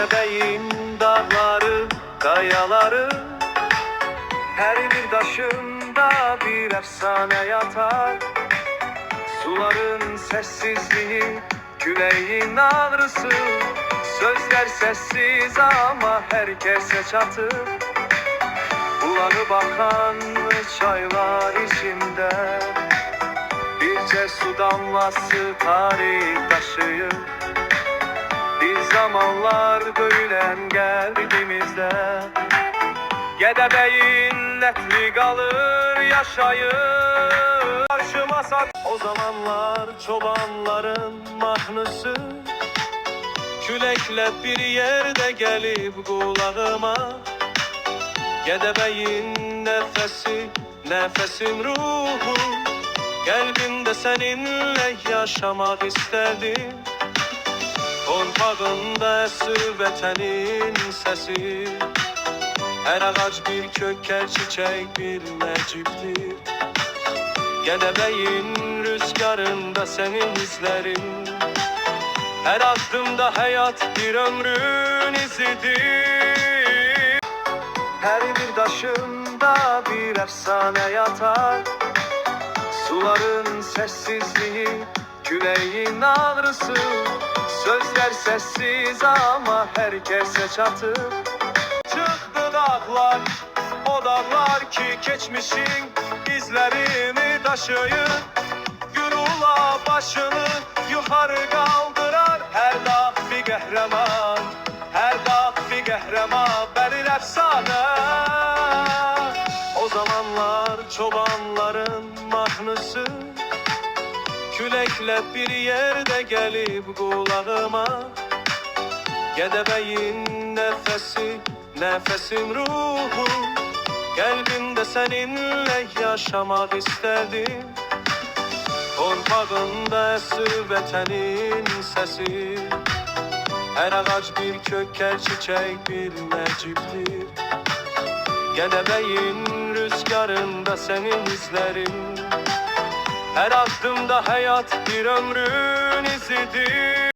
Gədəbəyin dağları, qayaları, her bir taşında bir efsane yatar. Suların sessizliği, küleğin ağrısı, sözler sessiz ama herkese çatır. Bulanıp akan çaylar içinde birce su damlası tarih taşıyor. Bir zamanlar böylen geldimizde Gədəbəyin netli kalır yaşayır. Karşıma sak o zamanlar çobanların mahnısı, külekle bir yerde gelip kulağıma. Gədəbəyin nefesi, nefesim ruhum, kalbimde seninle yaşamak isterdim. Torpağında esir vetenin sesi, her ağaç bir köker, çiçek bir neciptir. Gədəbəyin rüzgarında senin izlerin, her adımda hayat bir ömrün izidir. Her bir taşında bir efsane yatar. Suların sessizliği, küleğin ağrısı, sözler sessiz ama herkese çatır. Çıktı dağlar, o dağlar ki geçmişin izlerini taşıyır. Gün ula başını yukarı kaldırar. Her dağ bir kahraman, her dağ bir kahraman, benim efsane. O zamanlar çobanların mahnısı, külekle bir yerde gelip kulağıma. Gədəbəyin nefesi, nefesim ruhum, kalbimde seninle yaşamak isterdim. Torpağında esir vetenin sesi, her ağaç bir köker, çiçek bir neciptir. Gədəbəyin rüzgarında senin izlerin, her adımda hayat bir ömrün izidir.